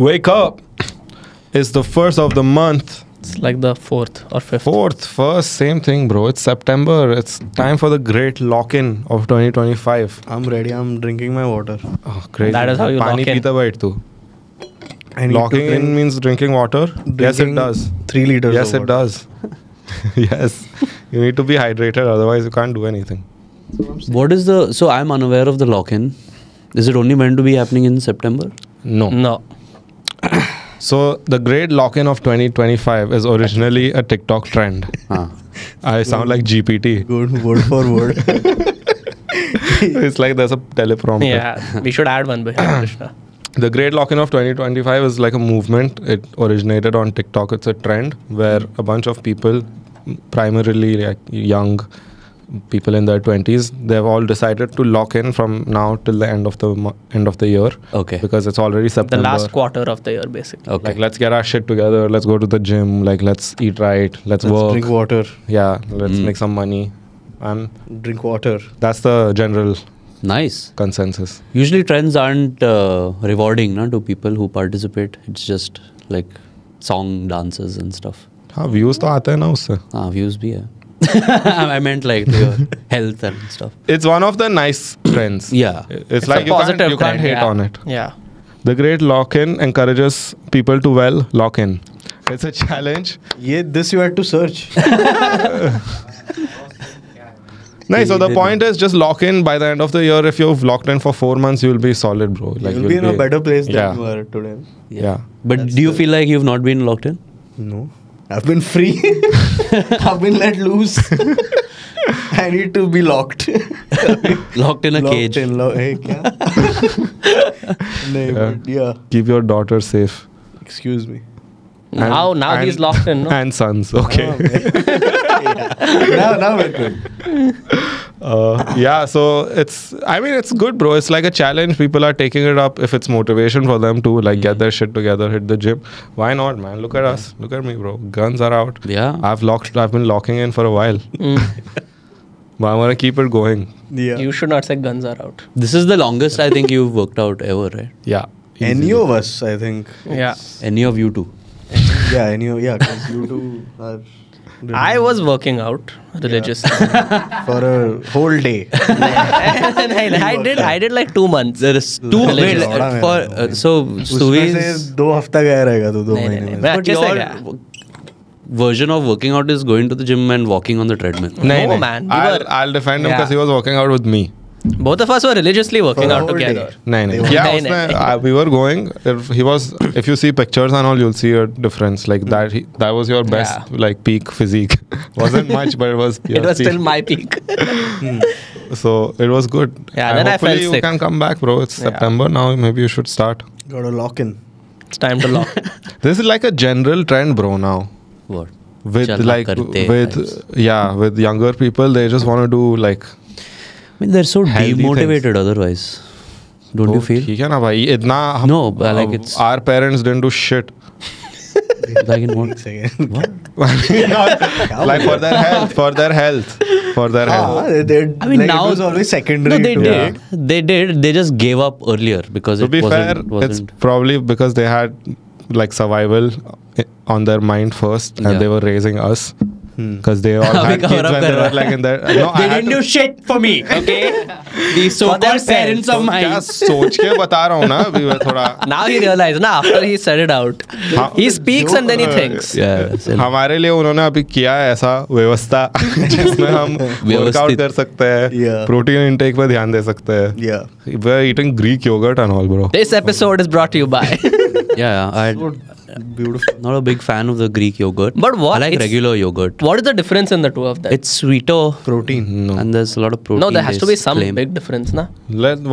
Wake up! It's the first of the month. It's like the 4th or 5th. Fourth, first, same thing, bro. It's September. It's time for the great lock-in of 2025. I'm ready. I'm drinking my water. Oh, crazy. That is how you Pani lock in. peeta bhai tu. I need Locking to drink in means drinking water. Yes, it drinking does. 3 liters. Yes, of it water. does. Yes. You need to be hydrated, otherwise you can't do anything. What is the... So I'm unaware of the lock-in. Is it only meant to be happening in September? No. No. So the great lock-in of 2025 is originally a TikTok trend. I sound like GPT. Good word for word. It's like there's a teleprompter. Yeah, we should add one behind Krishna. The Great Lock-in of 2025 is like a movement. It originated on TikTok. It's a trend where a bunch of people, primarily like young people in their 20s, they've all decided to lock in from now till the end of the year. Okay. Because it's already The September. last quarter of the year, basically. Okay. Like, let's get our shit together. Let's go to the gym. Like, let's eat right. Let's work. Drink water. Yeah, let's make some money. And Drink water. that's the general Nice. consensus. Usually trends aren't rewarding to people who participate. It's just like song dances and stuff. हाँ views तो आते हैं ना उससे. Views bhi hai. I meant like your health and stuff. It's one of the nice trends. Yeah. It's a like you positive can't trend, hate yeah. on it. Yeah. The Great Lock-in encourages people to lock in. It's a challenge. This you had to search. Nice. So the point is just lock in by the end of the year. If you've locked in for 4 months, you'll be solid, bro. Like You'll be in a better place than Yeah. you are today. Yeah. But do you feel like you've not been locked in? No. I've been free. I've been let loose. I need to be locked. Locked in a cage. Hey, kya? Yeah. But yeah. Keep your daughter safe. Excuse me. Now he's locked in, no? And sons. Okay. Now we're good. Yeah. So it's good, bro. It's like a challenge. People are taking it up. If it's motivation for them to like get their shit together, hit the gym, why not, man? Look at us. Look at me, bro. Guns are out. Yeah. I've been locking in for a while. But I'm gonna keep it going. Yeah. You should not say guns are out. This is the longest I think you've worked out ever, right? Yeah. Any of us, I think. Yeah. Any of you two? Yeah, because you two are... I was working out religiously. for a whole day. I did like 2 months. There is two Religious. so उसमें से Stuvi's 2 हफ्ता गया रहेगा तो 2 नहीं, महीने नहीं, में. मैं but अच्छे से your गया. version of working out is going to the gym and walking on the treadmill. No, man. We were- I'll defend him Yeah. because he was working out with me. Both of us were religiously working For a out whole together. day. No. They Yeah, were- नहीं, we were going. If you see pictures and all, you'll see a difference. Like that, that was your best, like peak physique. Wasn't much, but it was. It was peak. still my peak. So it was good. Yeah, And then I hopefully felt you sick. can come back, bro. It's Yeah. September now. Maybe you should start. Got a lock in. It's time to lock. This is like a general trend, bro. Now What? with Chalna like karte with vibes. with younger people, they just want to do like. I mean, they're so Healthy demotivated otherwise. Don't you feel? ठीक है ना भाई इतना हम- No, but like it's- our parents didn't do shit. Like in what? Second. Like for their health, for their health. I mean, like now- it was always secondary. No, they to- did. They did. They just gave up earlier because To it be fair, wasn't. it's probably because they had like survival on their mind first, and Yeah. they were raising us because they all Abhi had kids cover up when kar they raha were like in their. No, I they had didn't to- do shit for me. Okay. These so-called parents of क्या mine. सोच के बता रहा हूँ ना अभी मैं थोड़ा Now he realized, after he said it out. He speaks and then he thinks. Yeah. हमारे लिए उन्होंने अभी किया है ऐसा व्यवस्था जिसमें हम वर्कआउट कर सकते हैं Yeah. प्रोटीन इंटेक पे ध्यान दे सकते हैं Yeah. we're eating Greek yogurt and all bro This episode is brought to you by. Yeah. I'm Beautiful. not a big fan of the Greek yogurt. But what? I like It's- regular yogurt. What is the difference in the two of them? It's sweeter Protein. no and there's a lot of protein. No, there has to be some claim. big difference, na?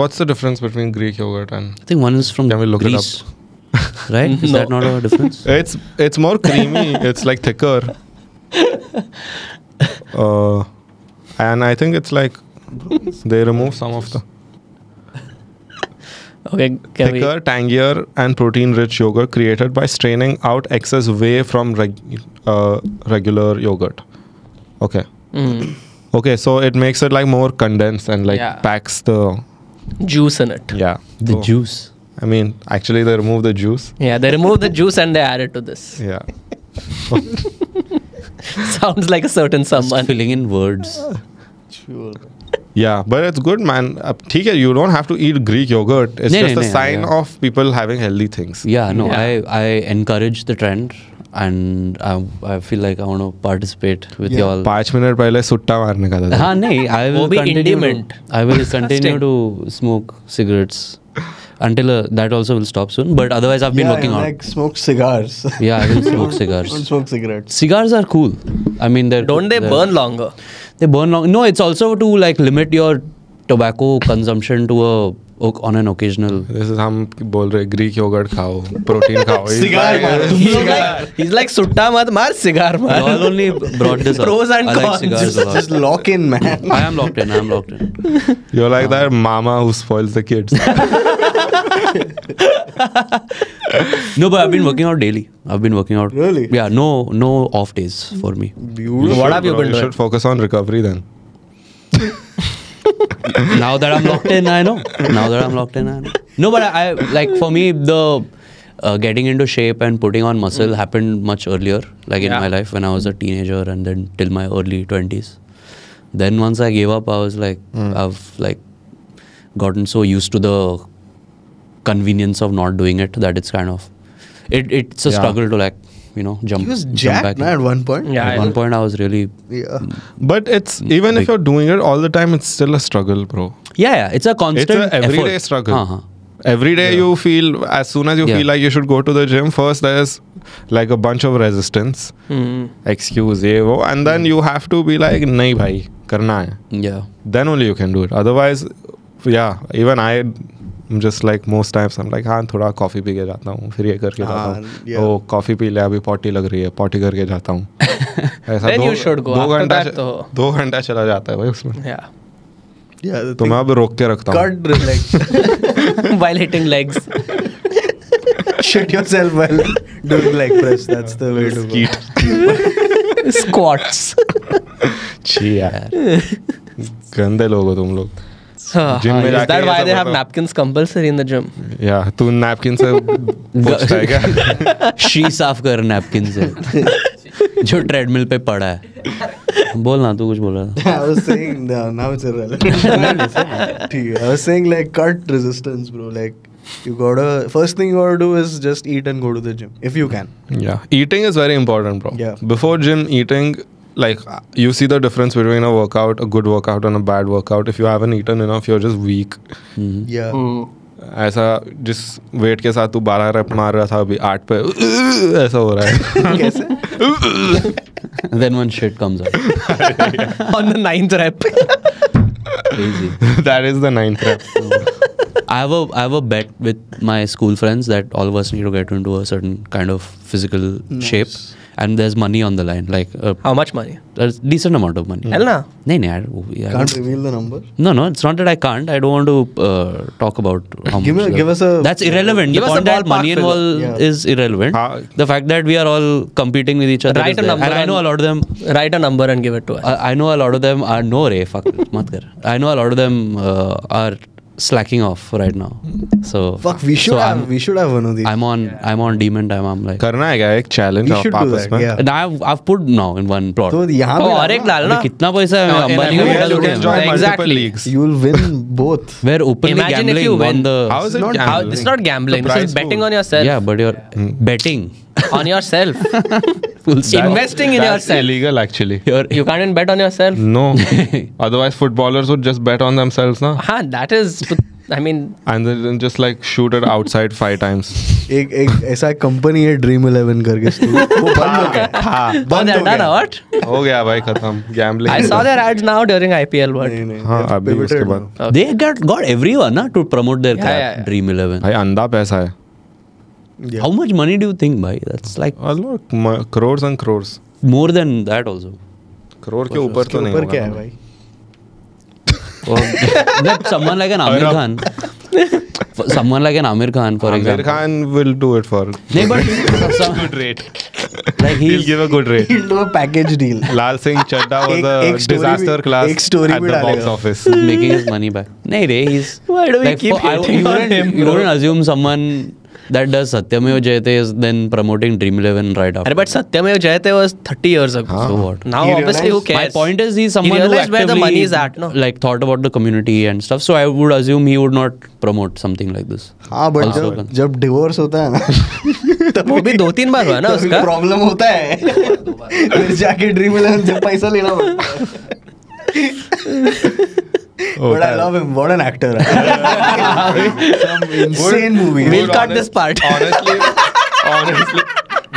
what's the difference between Greek yogurt and I think one is from Can we look it Greece. Right? Is No. that not a difference? it's more creamy it's like thicker and I think it's like they remove some of the Okay, can we? thicker, tangier, and protein-rich yogurt created by straining out excess whey from regular yogurt. Okay. Mm, Okay, so it makes it like more condensed and like Yeah. packs the juice in it. yeah The so- juice. I mean, actually, they remove the juice. Yeah, they remove the juice and they add it to this. Yeah. Sounds like a certain someone. Filling in words. Sure. Yeah, but it's good, man. ठीक है, you don't have to eat Greek yogurt. It's नहीं, just a नहीं, sign yeah. of people having healthy things. Yeah, no, Yeah. I encourage the trend, and I feel like I want to participate with Yeah. y'all. 5 minute पहले सुट्टा मारने का था. हाँ नहीं, I वो will भी continue. indiment. I will continue to smoke cigarettes until that also will stop soon. But otherwise, I've been Yeah, working I out. like smoke cigars. Yeah, I will smoke Don't cigars. smoke cigarettes. Cigars are cool. I mean, Don't they burn longer? They burn long. No, it's also to like limit your tobacco consumption to on an occasional. This is हम बोल रहे Greek yogurt खाओ, protein खाओ. Cigar He's like sutta mat maar, cigar You maar. all only brought this up. Pros and I like cons. cigars a lot. Just lock in, man. I am locked in. I am locked in. You're like that mama who spoils the kids. No, but I've been working out daily. I've been working out. Really? Yeah. No off days for me. Beautiful. What have you been You doing? should focus on recovery then. Now that I'm locked in, I know. Now that I'm locked in, I know. No, but I like for me the getting into shape and putting on muscle happened much earlier, like in Yeah. my life when I was a teenager and then till my early 20s. Then once I gave up, I was like, I've like gotten so used to the convenience of not doing it that it's kind of it's a Yeah. struggle to like jump. He was jump jacked back in. at one point. Yeah, At I one know. point, I was really Yeah. But it's even if Big. you're doing it all the time, it's still a struggle, bro. yeah. It's a constant It's an everyday effort. struggle. Uh-huh. Every day you feel, as soon as you Yeah. feel like you should go to the gym, first there's like a bunch of resistance, excuse, ye, wo, and then you have to be like, nahi bhai, karna hai. Yeah. Then only you can do it. Otherwise, yeah, even I'm just like most times I'm like, हाँ थोड़ा coffee P के जाता हूँ, फिर ये करके जाता हूँ, yeah. ओ कॉफ़ी पी ले, अभी पॉटी लग रही है, पॉटी करके जाता हूँ. ऐसा Then you should go. After that तो- 2 घंटा चला जाता है भाई उसमें. Yeah. Yeah. The तो मैं अब रोक के रखता हूँ. cut like While hitting legs. shit yourself while doing leg press. That's the way to go. Squats. छी यार, गंदे लोग हो तुम लोग. जिम में Is जाके that ये why सब they have होता है. napkins compulsory in the gym? या तू नैपकिन से पूछता है क्या? शी साफ कर नैपकिन से जो ट्रेडमिल पे पड़ा है. बोलना तू कुछ बोल रहा था. I was saying now it's irrelevant. ठीक है. I was saying like cut resistance, bro. Like you gotta first thing you gotta do is just eat and go to the gym if you can. Yeah, eating is very important, bro. Yeah. Before gym, eating, like you see the difference between a workout, a good workout, and a bad workout. If you haven't eaten enough, you're just weak. Yeah. ऐसा जिस wait के साथ तू 12 rape मार रहा था अभी 8 पे ऐसा हो रहा है. कैसे? Then one shit comes out. On the 9th rep. Crazy. That is the 9th rep. I have a bet with my school friends that all of us need to get into a certain kind of physical shape, and there's money on the line, like How much money? there's decent amount of money. Hell na. Yeah. Can't reveal the number. No, it's not that I can't. I don't want to talk about how Give much. us a. That's irrelevant. Give The us a point that ballpark money figure. involved Yeah. is irrelevant. How- The fact that we are all competing with each other Write is a there. number And I know a and- lot of them. Write a number and give it to us. I know a lot of them are no ray. Fuck, mat kar. I know a lot of them are slacking off right now. So Fuck. We should so have. We should have one of these. I'm on demon time. I'm like. करना है क्या एक challenge We should do आपस that, में? yeah. And I've put now in one plot. तो यहाँ Oh, पे और एक डालना. अबे कितना पैसा है In अंबानी का every बेटा year you लोग can हैं. join multiple Exactly. leagues. you'll win both. We're openly Imagine if gambling you on win. the. How is it not How, gambling? it's not gambling. The This is prize betting pool. on yourself. Yeah, but you're betting. On yourself. Full stop. Investing in That's yourself. illegal actually. You can't even bet on yourself. No. Otherwise footballers would just bet on themselves, na? Huh, that is, I mean, And then just like shoot it outside 5 times. एक ऐसा company है Dream 11 करके वो बंद हो गया. हाँ, बंद हो done गया. what? हो गया भाई खत्म. Gambling. I saw their ads now during IPL. What? नहीं, नहीं, हाँ that's अभी उसके pivoted बाद. now. They got everyone na, to promote their Yeah, crap. yeah, yeah. Dream 11. भाई अंधा पैसा है. Yeah. How much money do you think, bhai? That's like A lot, crores and crores. more than that also. Crore के ऊपर उसके तो नहीं ऊपर होगा. क्या है भाई? Like someone like an Amir Khan. Someone like an Amir Khan, for Amir example. Khan will do it for नहीं, but good rate. Like He'll give a good rate. He'll do a package deal. Lal Singh Chadda was एक a story disaster भी- class एक story at भी the box डालेगा. office. making his money back. Nahi re, he's Why do we like, keep hating on him, You bro? wouldn't assume someone that does Satyameva Jayate is then promoting Dream 11 right after. But Satyameva Jayate was 30 years ago. So what? Now, He obviously, who realized- cares? My point is he's someone he who realized where the actively money is at, no? like thought about the community and stuff. So I would assume he would not promote something like this. हाँ but Also जब divorce होता है ना वो भी 2-3 बार हुआ ना उसका. प्रॉब्लम होता है फिर जाके ड्रीम 11 से पैसा लेना पड़ता है. But I love him. What an actor. Some insane movie. We'll cut this part. Honestly,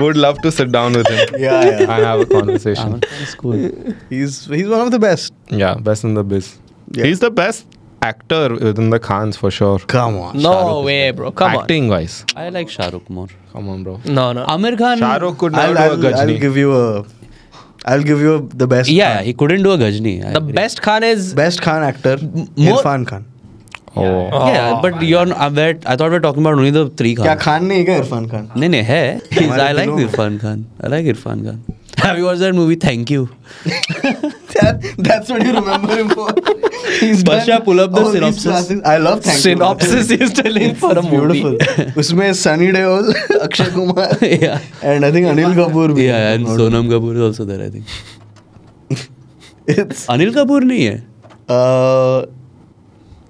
would love to sit down with him Yeah, yeah. and have a conversation. That's cool. He's one of the best. Yeah, best in the biz. Yeah. He's the best actor within the Khans for sure. Come on. No Shahrukh. way, bro. Come Acting wise. I like Shah Rukh more. Come on, bro. on. No. Amir Khan. Shah Rukh could never do a I'll Gajni. give you the best. Yeah, he couldn't do a Gajni. I The agree. best Khan is... Best Khan actor. more- Irfan Khan. Oh. Yeah, but you're. I thought we were talking about only the three क्या Khans. Khan नहीं है क्या इरफान खान? नहीं है. हमारे I like दिलों में. Irfan Khan. I like Irfan Khan. Have you watched that movie? Thank you. That's what you remember him for. He's Basha, done pull up the all these synopsis. classes. I love Thank You. Synopsis is telling for a It's movie. beautiful. उसमें Sunny Deol, Akshay Kumar, Yeah. and I think Anil Kapoor. भी Yeah, है. and Sonam Kapoor is also there, I think. It's Anil Kapoor नहीं है.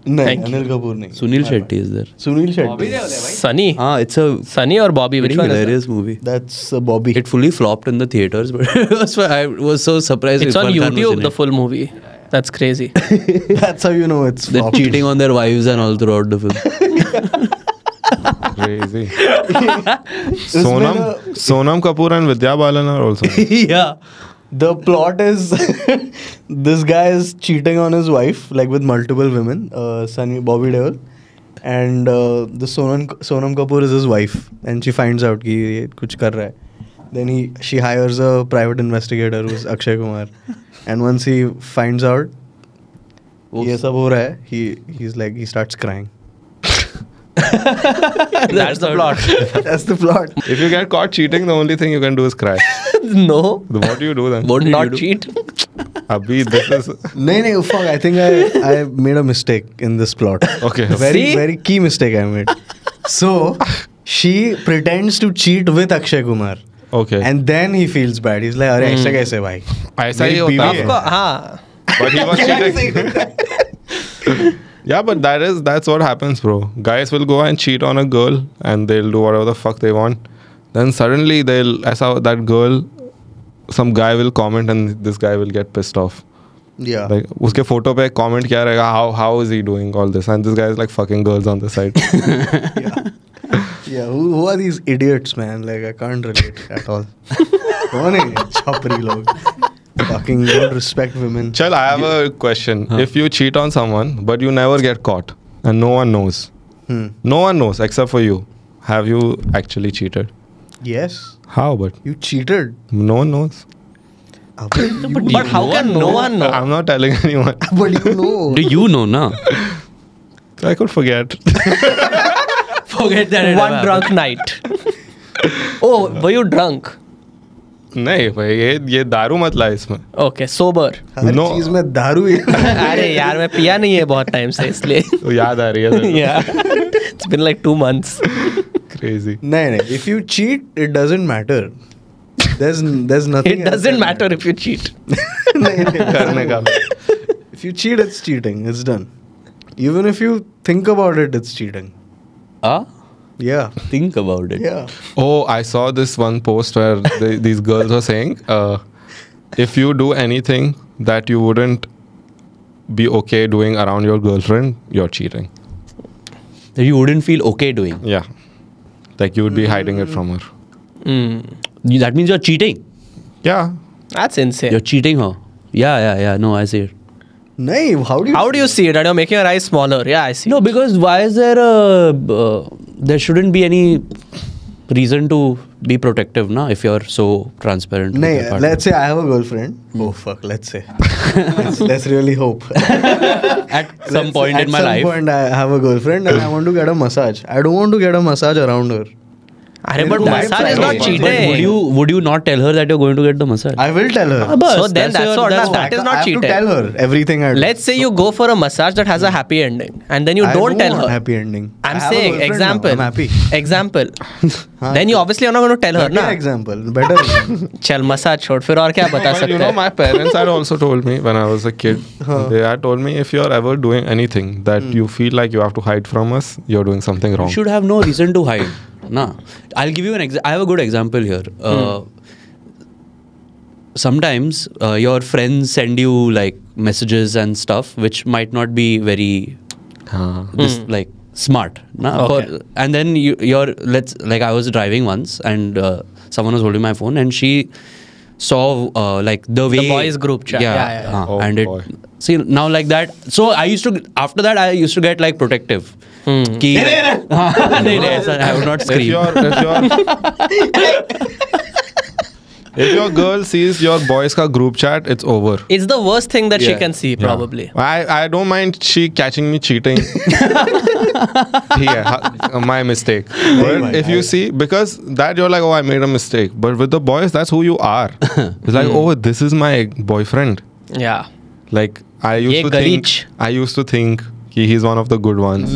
नहीं Thank you. Anil Kapoor नहीं. Sunil Shetty is there. Sunil Shetty. Sunny. It's a Sunny or Bobby? Which pretty one is hilarious movie. That's Bobby. It fully flopped in the theaters, but I was so surprised. that? It's on Irfan Khan was YouTube, in the it. full movie. That's crazy. That's how you know it's They're flopped. cheating on their wives and all throughout the film. Crazy. उसमें Sonam Kapoor and Vidya Balan are also. Yeah. The plot is this guy is cheating on his wife like with multiple women, Sunny Bobby Deol, and the Sonam Kapoor is his wife, and she finds out कि ये कुछ कर रहा है. Then she hires a private investigator who's Akshay Kumar, and once he finds out ये सब हो रहा है, he starts crying. That's the plot. That's the plot. If you get caught cheating, the only thing you can do is cry. No. What do you do then? What did Not you do? cheat. Abhi, this is No, fuck. I think I made a mistake in this plot. Okay. See? Very key mistake I made. So she pretends to cheat with Akshay Kumar, okay. and then he feels bad. He's like, "अरे ऐसा कैसे भाई?" ऐसा ही मेरी होता बीवी है. है. Of course, हाँ. But he was cheating. Yeah, but that's what happens, bro. Guys will go and cheat on a girl, and they'll do whatever the fuck they want. Then suddenly that girl, some guy will comment, and this guy will get pissed off. Yeah. Like उसके photo पे comment क्या रहेगा? How is he doing all this? And this guy is like fucking girls on the side. Yeah. Who are these idiots, man? Like I can't relate at all. कौन है ये छपरी लोग? Fucking don't respect women. Chal, I have a question. If you cheat on someone, but you never get caught, and no one knows, no one knows except for you, have you actually cheated? Yes. How? But You cheated. no one knows. But how can no one know? I'm not telling anyone. But you know. Do you know, na? I could forget. Forget that. One drunk night. Oh, were you drunk? नहीं भाई ये दारू मत ला इसमें. Okay, sober. हर No. चीज में दारू ही. अरे यार मैं पिया नहीं है बहुत टाइम से इसलिए. तो याद आ रही है. Yeah. It's been like 2 months. Crazy. नहीं. If you cheat, it doesn't matter. There's nothing. It doesn't matter if you cheat. नहीं. करने का. If you cheat, it's cheating. It's done. Even if you think about it, it's cheating. Ah? Yeah. Think about it. Yeah. Oh, I saw this one post where these girls were saying, if you do anything that you wouldn't be okay doing around your girlfriend, you're cheating. That you wouldn't feel okay doing. Yeah. Like you would be hiding it from her. That means you're cheating. Yeah. That's insane. You're cheating her. Yeah. No, I see it. No, how do you see it? And you're making your eyes smaller. Yeah, I see. No, because why is there there shouldn't be any reason to be protective, na? If you're so transparent. with your No, partner. let's say I have a girlfriend. Oh fuck, let's say. let's really hope. At some point in my At life. some point I have a girlfriend and I want to get a massage. I don't want to get a massage around her. Arey, but massage is not But cheating. Would you not tell her that you're going to get the massage? I will tell her. So then that's what. That is I not have cheating. to tell her everything I do. Let's say you go for a massage that has a happy ending, and then you I don't tell want her. happy ending. I I'm have a saying girlfriend example. now. I'm happy. Example. Then you obviously are not going to tell her, Better na? example. Better example. चल massage छोड़ फिर और क्या बता But सकते you know, हैं? my parents had also told me when I was a kid, they had told me if you're ever doing anything that you feel like you have to hide from us, you're doing something wrong. You should have no reason to hide. Nah. I'll give you I have a good example here. Sometimes your friends send you like messages and stuff which might not be very like smart. Nah? Okay. And then you're I was driving once and someone was holding my phone and she saw like the way boys group chat. Yeah. Oh, and boy. see now like that. So after that I used to get like protective. कि नहीं, ऐसा I would not scream. If your girl sees your boys ka group chat, it's over. It's the worst thing that she Yeah. can see, probably. I don't mind she catching me cheating. My mistake. But if you see, because that you're like, oh, I made a mistake. But with the boys, that's who you are. It's like, oh, this is my boyfriend. Yeah. Like I Ye used to think he's one of the good ones.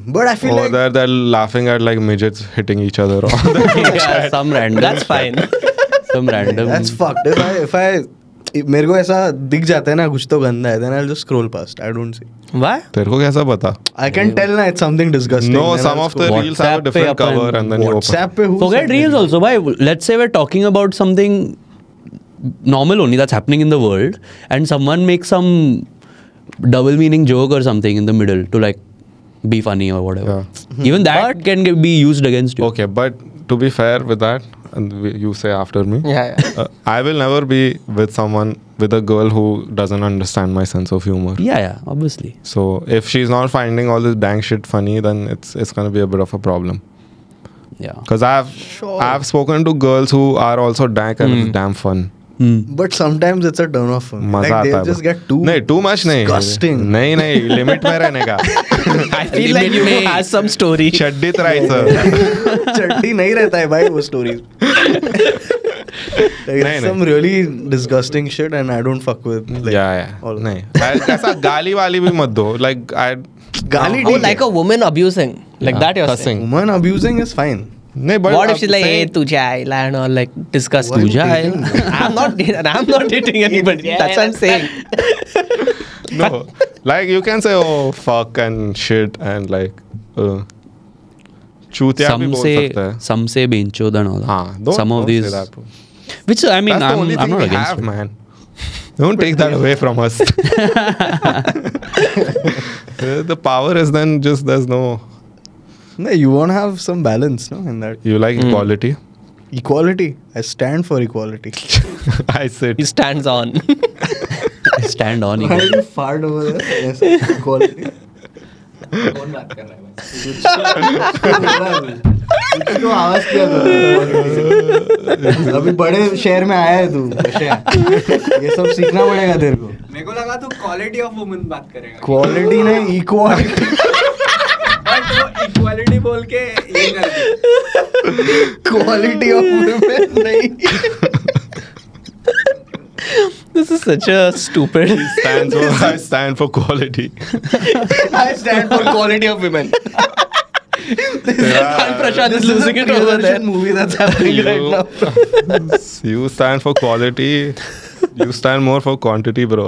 But I feel Or like they're laughing at like midgets hitting each other. Yeah, some random. That's fine. Some random. that's fucked. If I मेरे को ऐसा दिख जाता है ना कुछ तो गंदा है, then I'll just scroll past. I don't see. Why? तेरे को कैसा पता? I can tell na it's something disgusting. No, then some I'll of the scroll. reels have a WhatsApp different pe cover upon- and then you open. WhatsApp पे who Forget sent reels it? also. Why? Let's say we're talking about something normal only that's happening in the world, and someone makes some double meaning joke or something in the middle to like be funny or whatever. Even that can be used against you. Okay, but to be fair with that, and you say after me, Yeah. I will never be with someone, with a girl who doesn't understand my sense of humor. Yeah, obviously. So if she's not finding all this dang shit funny, then it's gonna be a bit of a problem. Yeah. Because I've spoken to girls who are also dank and it's damn fun. But sometimes it's a turn off for me. मजा Like आता they है just bro. get too नहीं too much नहीं disgusting. नहीं limit में रहने का I feel like you has some story. चड्डीत राहायचं चड्डी नहीं रहता है भाई वो stories. Like, नहीं, some really disgusting shit and I don't fuck with. Like, yeah all- नहीं ऐसा गाली वाली भी मत दो like I गाली Oh, ठीक like है. a woman abusing. Like that you're saying. cussing Woman abusing is fine. नहीं but What if I'm she's like, hey, saying- तुझे आइला and all like disgusting. Why तुझा you है? dating? I'm not dating anybody. That's what I'm saying. no like you can say oh fuck and shit and like चूतिया भी Some बोल say सकता है some say benchod and all that. हाँ don't Some of don't say these, that, bro. which I mean, That's the only I'm thing not we against have, it. man. Don't take that away from us. The power is then just there's no. No, you want to have some balance, no? In that You like equality? equality. I stand for equality. I said. He stands on. Stand on. Why did you fart over there? Yes, equality. तो आवाज किया अभी बड़े शहर में आया है तू ये सब सीखना पड़ेगा तेरे को मेरे को लगा तू क्वालिटी ऑफ वुमन बात करेगा क्वालिटी नहीं इक्वालिटी बट वो इक्वालिटी बोल के ये कर दिया क्वालिटी ऑफ वुमेन नहीं This is such a stupid. I stand for quality. I stand for quality of women. Prashant is losing it over there. Movie that's happening right now. You stand for quality. You stand more for quantity, bro.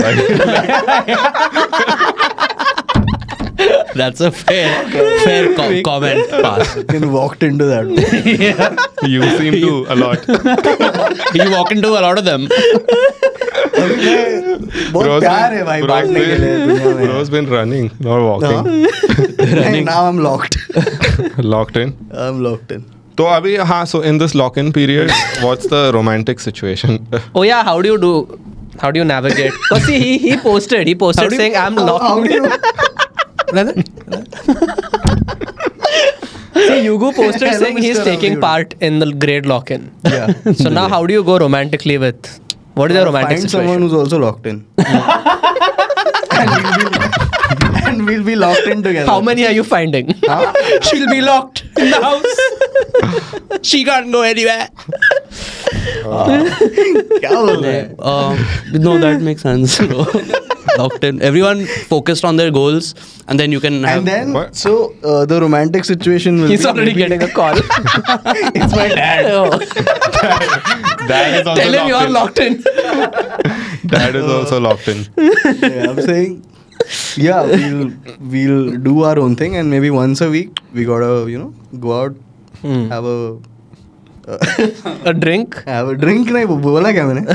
That's a fair comment. Pass. Fucking walked into that. You seem to a lot. You walk into a lot of them. बहुत प्यार है भाई बांटने के लिए दुनिया में. Bro's been running, not walking. नहीं, now I'm locked. Locked in. I'm locked in. तो अभी हाँ, so in this lock-in period, what's the romantic situation? Oh yeah, how do you navigate? Because see, he posted saying I'm How locked. do you? See, Yugu posted Hello, saying he's Mr. taking Ravi. part in the great lock-in. Yeah. So now how do you go romantically with? What is your romantic Find situation? someone who's also locked in. and and we'll be locked in together. How many are you finding? She'll be locked in the house. She can't go anywhere. क्या बोल रहे हैं? No, that makes sense. Locked in. Everyone focused on their goals, and then you can have. And then, What? so the romantic situation will He's be already maybe- getting a call. It's my dad. Dad is also Tell him you're locked in. Dad is also locked in. Yeah, I'm saying, yeah, we'll do our own thing, and maybe once a week we gotta go out, have a A drink. drink. नहीं बोला क्या मैंने?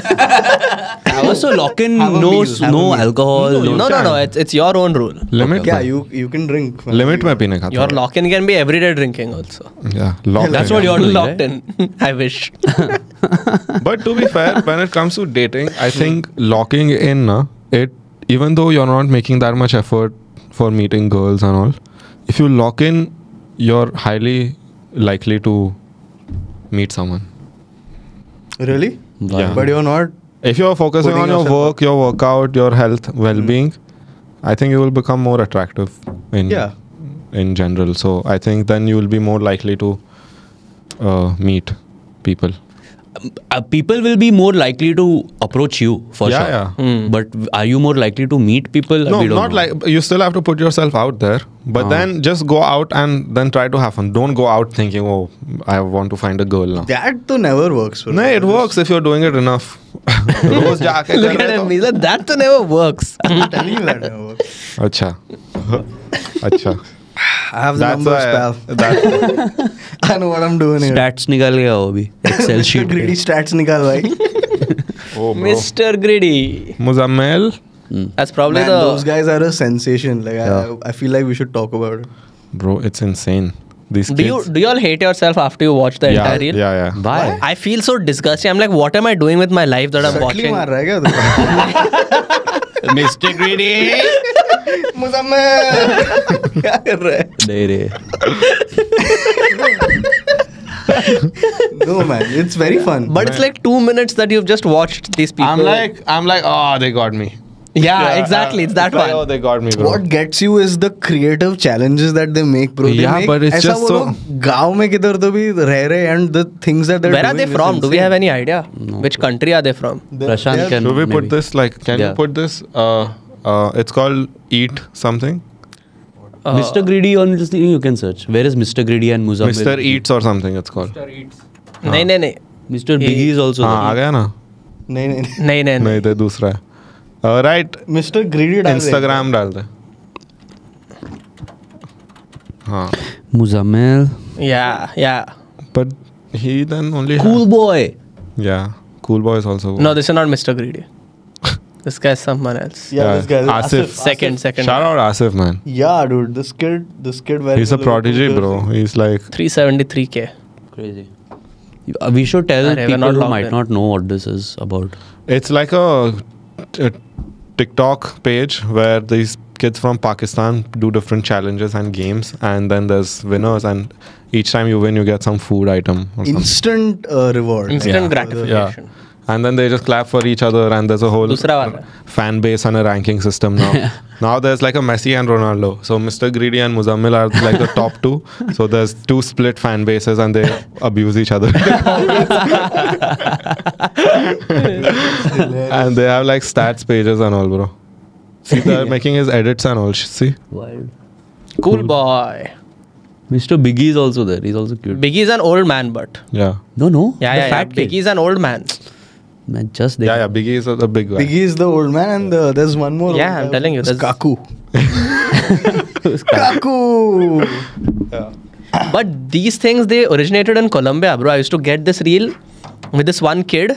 Also lock in. Have a No, meal, have a no meal. alcohol. No. It's your own rule. Limit. Yeah, में. you can drink. Limit में पीने का. Your lock-in can be everyday drinking also. Yeah, locked That's in. what you're doing. Locked Right? in. I wish. But to be fair, when it comes to dating, I think locking in, it even though you're not making that much effort for meeting girls and all, if you lock in, you're highly likely to meet someone. Really? Yeah. But you're not. If you're focusing Putting on your yourself work, your workout, your health, well-being, I think you will become more attractive in general. So I think then you will be more likely to meet people. People will be more likely to approach you for Yeah, sure. yeah. But are you more likely to meet people? No, We don't not know. like you still have to put yourself out there, but then just go out and then try to have fun. Don't go out thinking, oh, I want to find a girl now. That to never works. For No, me. it works if you're doing it enough. रोज जाके Look कर at रहे him. तो- He's like, that never works. I'm telling you that never works. अच्छा अच्छा I have the That's numbers, why pal. that, I know what I'm doing here. Stats निकाल गया वो भी Excel sheet. Greedy stats निकाल भाई. oh, bro. Mr. Greedy. Muzammel, That's probably Man, the. those guys are a sensation. Like I feel like we should talk about it. bro, it's insane. These Do kids. you all hate yourself after you watch the yeah, entire reel? yeah. Why? I feel so disgusting. I'm like, what am I doing with my life that I'm Subtly watching? मार रहा है क्या तू? Mr. Greedy. Muzammil क्या कर रहा है? नहीं रे. No man, it's very fun. But it's like 2 minutes that you've just watched these people. I'm like, oh, they got me. Yeah, exactly. It's that like, one. oh, they got me, bro. What gets you is the creative challenges that they make, bro. They Yeah, make, but it's ऐसा just वो so- लोग गाँव में किधर तो भी रह रहे and the things that they're Where are doing they is from? Do we insane. have any idea? Which country are they from? Prashant can. Should we put maybe. this like? Can you Yeah. put this? It's called Eat something. Mr. Greedy on this thing you can search. Where is Mr. Greedy and Muzammil? Mr. Eats or something. It's called. नहीं. Mr. Biggie is also हाँ आ there. गया ना? नहीं नहीं. नहीं तो दूसरा है. Right. Mr. Greedy डाल दे. Instagram डाल दे. हाँ. Muzammil. Yeah. But he then only. Cool boy. Yeah. Cool boy is also. No, this is not Mr. Greedy. This guy is someone else. Yeah, this guy. Asif. Second. Shout out Asif, man. Yeah, dude, this kid. Very He's a prodigy, bro. He's like. 373K. Crazy. We should tell Arre, we're people not who logged might in. not know what this is about. It's like a TikTok page where these kids from Pakistan do different challenges and games, and then there's winners, and each time you win, you get some food item or something. instant reward. Instant Yeah. gratification. Yeah. And then they just clap for each other, and there's a whole दूसरा वाला. fan base and a ranking system now. Now there's like a Messi and Ronaldo. So Mr. Greedy and Muzammil are like the top two. So there's two split fan bases, and they abuse each other. And they have like stats pages and all, bro. See, they're making his edits and all. See? Wild. Cool boy. Mr. Biggie is also there. He's also cute. Biggie is an old man, but. Yeah. No. Yeah. Fat kid. Biggie is an old man. Man, just there. Yeah. Biggie is the big guy. Biggie is the old man, and there's one more. Yeah, old I'm guy. telling you, It's there's- Kaku. Kaku. But these things, they originated in Colombia, bro. I used to get this reel with this one kid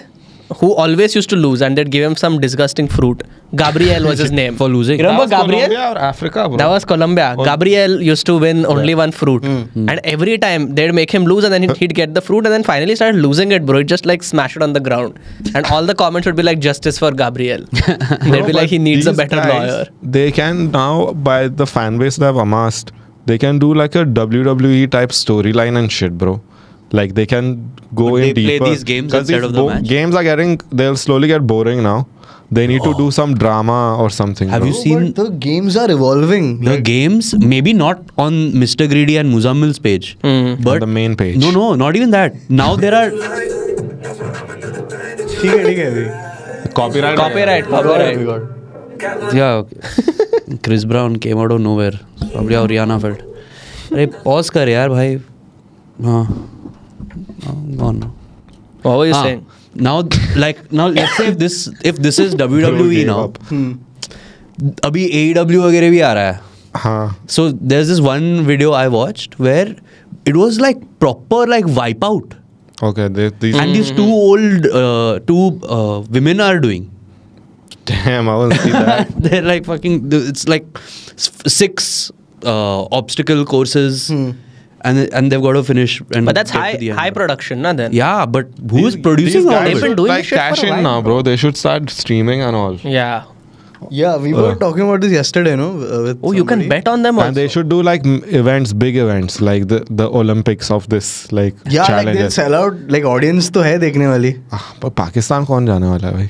who always used to lose, and they'd give him some disgusting fruit. Gabriel was his name. For losing. You remember That was Gabriel? Colombia or Africa, bro? That was Colombia. Gabriel used to win only one fruit. And every time they'd make him lose, and then he'd get the fruit, and then finally started losing it, bro. He'd just like smash it on the ground. And all the comments would be like, justice for Gabriel. They'd be like, he needs a These better guys, lawyer. They can now, by the fan base they've amassed, they can do like a WWE type storyline and shit, bro. Like they can go But in they play deeper. these games 'Cause instead these of the match? Games are they'll slowly get boring now. They need to do some drama or something. Have bro. you seen But the games are evolving. the games? Maybe not on Mr. Greedy and Muzammil's page, but On the main page. No, not even that. Now there are. ठीक है अभी. Copyright. Copyright. We got. Yeah, okay. Chris Brown came out of nowhere. Probably how Rihanna felt. अरे pause कर यार भाई. हाँ. Gone. What were you हाँ. saying? Now let's say if this is WWE gave now. up. अभी AEW वगैरह भी आ रहा है. हाँ. So there's this one video I watched where it was like proper like wipeout. Okay. These. And these two women are doing. Damn, I will see that. They're like fucking. It's like 6 obstacle courses, and they've got to finish. And But that's get to the end. high production, na then. Yeah, but who's producing These all guys of been it? doing like this shit for cash a in while, now, bro. They should start streaming and all. Yeah. Yeah, we were talking about this yesterday, no? With Oh, you can somebody. bet on them also. And they should do like events, big events, like the Olympics of this, like Yeah, like they'll challenges. sell out. Like audience तो है देखने वाली. पर पाकिस्तान कौन जाने वाला है भाई?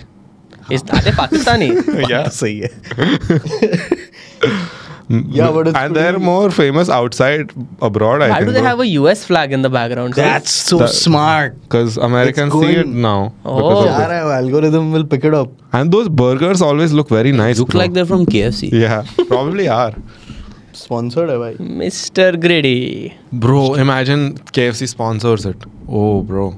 Are they Pakistani? Yeah. सही है. Yeah, but it's and they're more famous outside abroad. I Why think. do they have a US flag in the background? That's so The- smart. Because Americans see it going- now. Oh. Because of यार this. algorithm will pick it up. And those burgers always look very nice. Look bro. like they're from KFC. Yeah, probably are. Sponsored है भाई. Mr. Greedy. Bro, imagine KFC sponsors it. Oh, bro.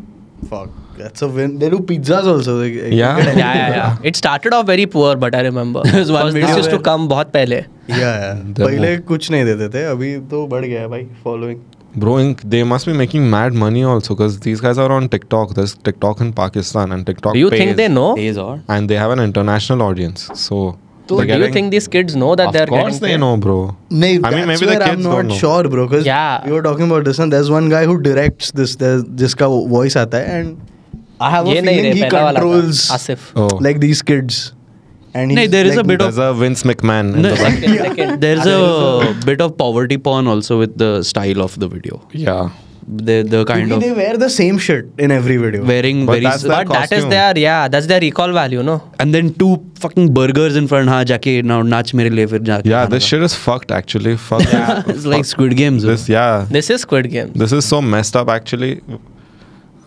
Fuck. That's a win. They do pizzas also. Yeah. Yeah. It started off very poor, but I remember. There's one Because this video used to where- come बहुत पहले. Yeah. पहले कुछ नहीं देते थे. अभी तो बढ़ गया है भाई following. Bro, they must be making mad money also because these guys are on TikTok. There's TikTok in Pakistan and TikTok Do you pays, think they know? Days or And they have an international audience. So, Do you think these kids know that of they're course getting they paid? know, bro. नहीं, I mean, that's maybe the where kids I'm don't not know. sure, bro. Because Yeah. we were talking about this, and there's one guy who directs this. जिसका voice आता है, and I have a ये नहीं feeling रे, he पहला वाला था, controls Asif. Oh. like these kids. And No, he's there is like, a bit There's a Vince McMahon in No, the back. Second. there's a bit of poverty porn also with the style of the video. Yeah. The kind Maybe of they wear the same shit in every video. wearing But very that's the- But that is costume. that's their recall value, no? and then 2 fucking burgers in front. हाँ जाके now नाच मेरे लिए फिर जाके Yeah, खाना this खा। shit is fucked actually. Fuck. It's like Squid Games. This, yeah. This is Squid Game. This is so messed up actually.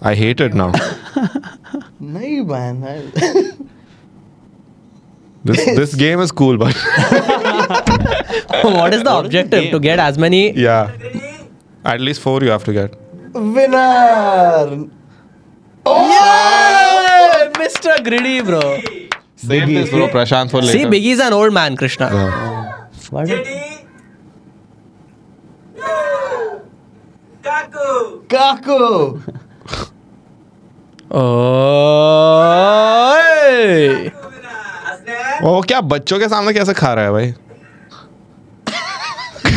I hate it now. नहीं man. This game is cool, but What is the objective? To get as many. yeah. At least 4 you have to get. Winner. Yeah! Mr. Greedy, bro. Save this, bro. Prashant for later. See, Biggie's an old man, Krishna. What? Kaku. Oh. वो क्या बच्चों के सामने कैसे खा रहा है भाई?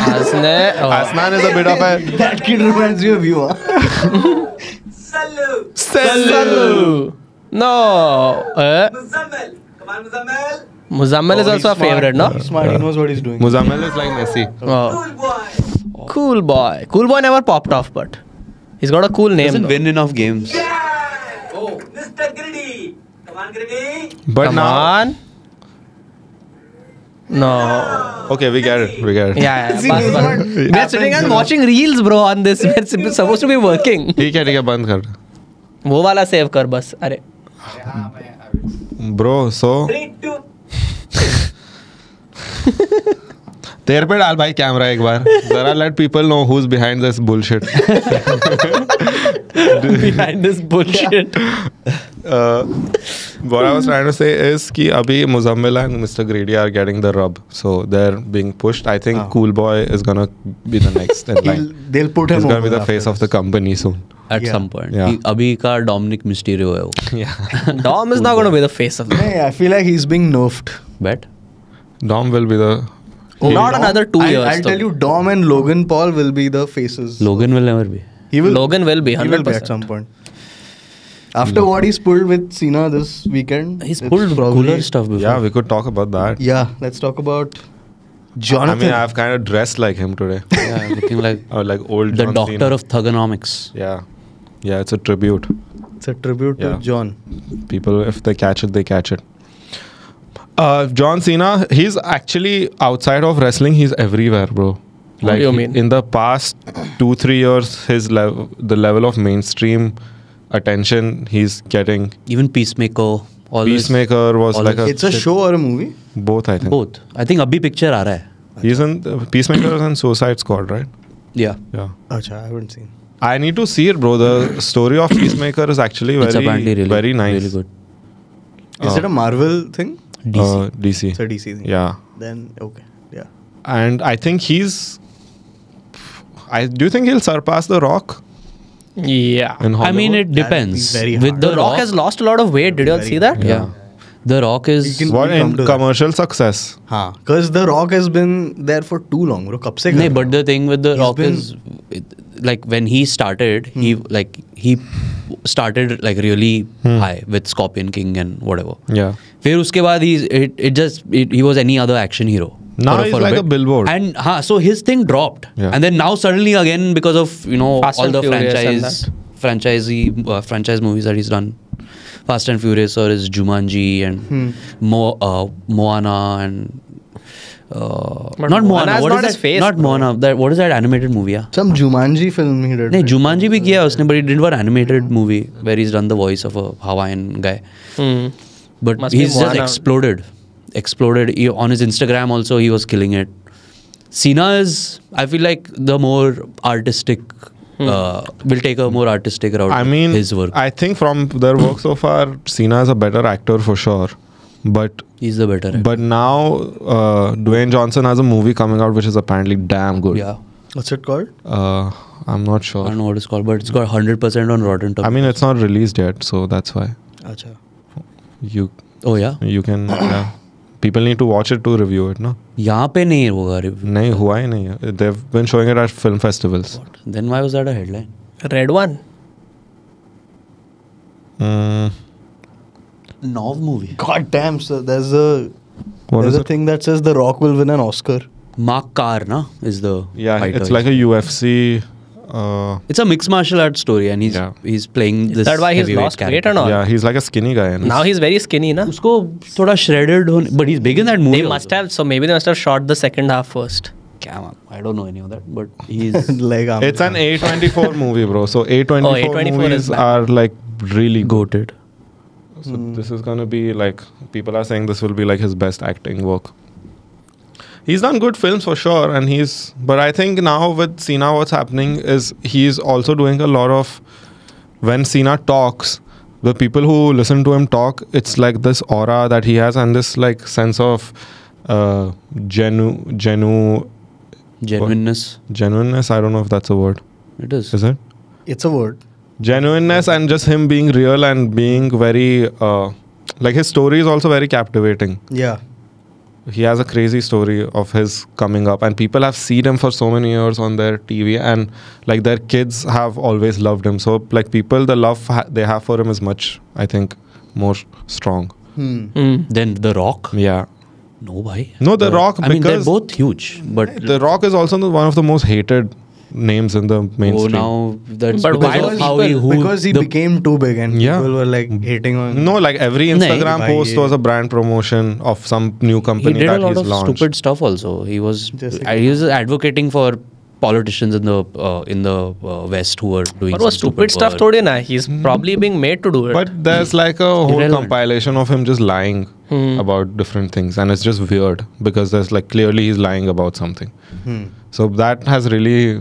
Asnan is a bit of a That kid reminds me of you, huh? Sallu. No. Muzammil is also a favorite, no? Smart. He knows what he's doing. Muzammil is like Messi. Oh. Cool boy. Cool boy never popped off, but he's got a cool name. Doesn't though. win enough games. Mr. Greedy. Come on, Greedy. But Come now, on. No. okay, we get it. We get it. Yeah. See, Bas, he's bas. not- We're sitting and watching reels, bro, on this. We're supposed to be working. ठीक है बंद कर. वो वाला save कर बस. अरे. Bro, so 3, 2. तेरे पे डाल भाई कैमरा एक बार. Zara let people know who's behind this bullshit. Behind this bullshit. What I was trying to say is कि अभी Muzammil and Mr. Greedy are getting the rub, so they're being pushed. I think Cool Boy is gonna be the next in line. They'll put him He's gonna be over the face after of the company soon. At Yeah. some point. Yeah. अभी का Dominic Mysterio है वो. Yeah. Dom is not going to be the face of the. this. Hey, I feel like he's being nerfed. Bet. Dom will be the. Not another 2 years. I'll though. tell you, Dom and Logan Paul will be the faces. Logan will never be. He will. Logan will be He will be 100%. at some point. After what he's pulled with Cena this weekend, He's it's pulled probably- cooler stuff before. Yeah, we could talk about that. Yeah, let's talk about I Jonathan. mean, I've kind of dressed like him today, Yeah, looking like or like old the John doctor Cena. of thugonomics. Yeah. Yeah, it's a tribute. It's a tribute to Yeah. John. People, if they catch it, they catch it. John Cena, he's actually outside of wrestling, he's everywhere, bro. What do you mean? In the past 2-3 years, the level of mainstream attention he's getting. Even Peacemaker. All Peacemaker was all like this- a It's a show or a movie? both, I think. both. I think abhi picture aa raha hai. He's in Peacemaker is in Suicide Squad, right? Yeah. Yeah. Acha, I haven't seen. I need to see it, bro. The story of Peacemaker is actually It's apparently very, really, very nice. really good. Is it a Marvel thing? DC. DC. It's a DC thing. Yeah. Then, okay. Yeah. And I think do you think he'll surpass The Rock Yeah. in Hollywood? I mean, it That'd be depends. very With hard. the The Rock has lost a lot of weight. Did you all Very see that? Yeah. The Rock is. He can- What we'll come in to that. commercial success? Huh. Because The Rock has been there for too long, bro. Kab se No, kar raha but the thing with the He's Rock been- is, like when he started, he started like really high with Scorpion King and whatever. Yeah. फिर उसके बाद he was any other action hero. Now he's like a billboard. And so his thing dropped. Yeah. And then now suddenly again because of Fast all and the Furious and franchise movies that he's done. Fast and Furious or his Jumanji and Moana and But not Moana Moana. is What not is his that? face, Not bro. Moana. What is that animated movie? Yeah. Some Jumanji film he did. नहीं right? Jumanji भी किया उसने but he did one animated movie where he's done the voice of a Hawaiian guy Hmm. but Must be he's just Moana. exploded on his Instagram also he was killing it. Cena is I feel like the more artistic will take a more artistic route I with mean, his work. I think from their work so far, Cena is a better actor for sure. But He's the better actor. but now Dwayne Johnson has a movie coming out which is apparently damn good. Yeah, What's it called? I'm not I sure. don't know what it's called but it's got 100% on Rotten Tomatoes. I mean, it's not released yet, so that's why Acha. oh yeah, you can. Yeah. People need to watch it to review it, no? यहाँ पे नहीं होगा review. नहीं हुआ ही नहीं है. They've been showing it at film festivals. Then why was that a headline? Red one. Nov movie. God damn, sir. There's a What there's is a it? thing that says The Rock will win an Oscar. Mark Carr na is the Yeah, fighter. it's like a UFC. It's a mixed martial arts story, and he's playing this. Is that why he's heavyweight lost weight character. and all? Yeah, he's like a skinny guy. And Now he's very skinny, na? उसको थोड़ा shredded होने, but he's big in that movie. They must have, so maybe they must have shot the second half first. have. I don't know any of that, but he's. like It's an A24 movie, bro. So A24, Oh, A24 movies is like- are like really good. goated. So this is gonna be like, people are saying this will be like his best acting work. He's done good films for sure, but I think now with Cena, what's happening is he's also doing a lot of, when Cena talks, the people who listen to him talk, it's like this aura that he has and this like sense of genuineness. I don't know if that's a word. It is. Is it? It's a word. Genuineness and just him being real and being very like his story is also very captivating. Yeah. He has a crazy story of his coming up, and people have seen him for so many years on their TV, and like their kids have always loved him. So like people, the love they have for him is much, I think, more strong. Then The Rock. Yeah. No, bhai. No, The Rock, I mean, they're because both huge, but The Rock is also one of the most hated names in the mainstream. now that's But because why of do how Because he became too big and Yeah. people were like hating on No, like every Instagram Nahi. post was a brand promotion of some new he company did a that lot he's of launched. stupid stuff. Also, he was Just he was advocating for politicians in the West who were doing. But was some stupid stuff work. thodi na. He's probably being made to do it. But there's like a whole Irrelevant. compilation of him just lying about different things, and it's just weird because there's like clearly he's lying about something. So that has really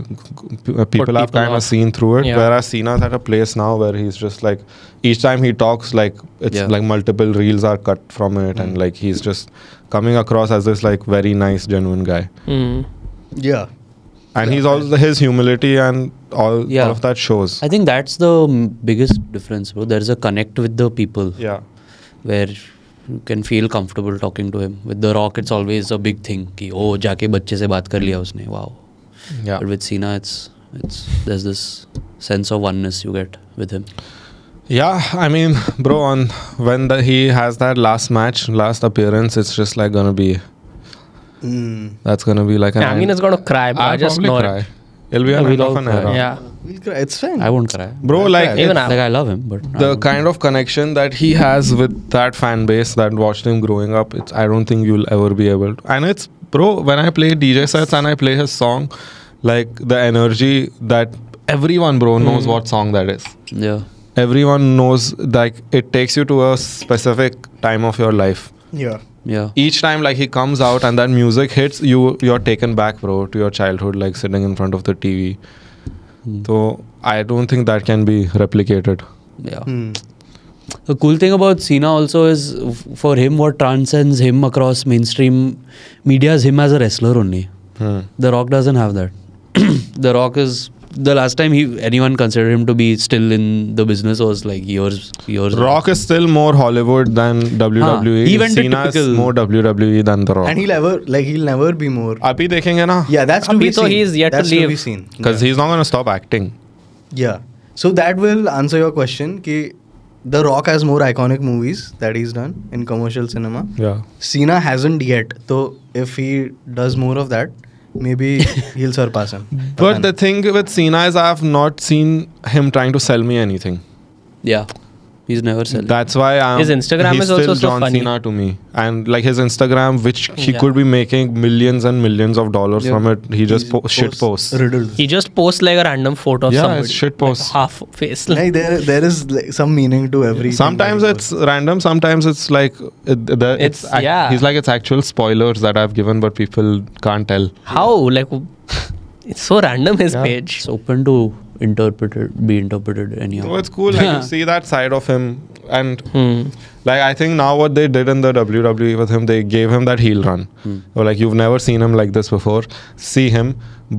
people have people kind of off. seen through it. Yeah. Whereas Cena's at a place now where he's just like each time he talks, like it's Yeah. like multiple reels are cut from it, and like he's just coming across as this like very nice, genuine guy. Yeah. And he's also his humility and all of that shows. I think that's the biggest difference, bro. There's a connect with the people Yeah. where you can feel comfortable talking to him. With The Rock, it's always a big thing. कि oh जाके बच्चे से बात कर लिया उसने. Wow. Yeah. But with Cena, it's there's this sense of oneness you get with him. Yeah, I mean, bro, when he has that last appearance, it's just like gonna be. That's gonna be like an. I mean, it's gonna cry, but I I'll just probably know cry. it. It'll be Yeah, an end we'll of all an cry. era. Yeah. We'll cry. It's fine. I won't cry. Bro, like Even it's I- Like I love him, but I the won't. kind of connection that he has with that fan base that watched him growing up, it's I don't think you'll ever be able to. And it's bro, when I play DJ sets and I play his song, like the energy that everyone bro knows what song that is. Yeah. Everyone knows like it takes you to a specific time of your life. Yeah. Yeah. Each time like he comes out and that music hits you, you're taken back bro to your childhood, like sitting in front of the TV. So I don't think that can be replicated. Yeah. Hmm. The cool thing about Cena also is for him, what transcends him across mainstream media is him as a wrestler only. The Rock doesn't have that. The Rock is the last time anyone considered him to be still in the business was like years. Rock is still more Hollywood than WWE. He went to Cena is typical- more WWE than The Rock. And he'll never be more. Abhi dekhenge na? Yeah, that's to Abhi be to seen. he's yet to That's leave. be seen. Because he's not going to stop acting. Yeah. So that will answer your question. Ki The Rock has more iconic movies that he's done in commercial cinema. Yeah. Cena hasn't yet. So if he does more of that, maybe he'll surpass him. But the thing with Cena is I have not seen him trying to sell me anything. Yeah. He's never selling. That's why His Instagram he's is also still so John funny. Cena to me. And like his Instagram, which he Yeah. could be making millions and millions of dollars Yeah. from it, he just He shit posts. riddles. He just posts like a random photo of Yeah, somebody. it's shit like posts. half face. Like, there is like some meaning to every. Sometimes it's random, sometimes it's like he's like it's actual spoilers that I've given, but people can't tell. How? Like, it's so random his Yeah. page. It's open to be interpreted anyhow. So it's cool, like you see that side of him, and Hmm. like I think now what they did in the WWE with him, they gave him that heel run. Or like you've never seen him like this before. See him,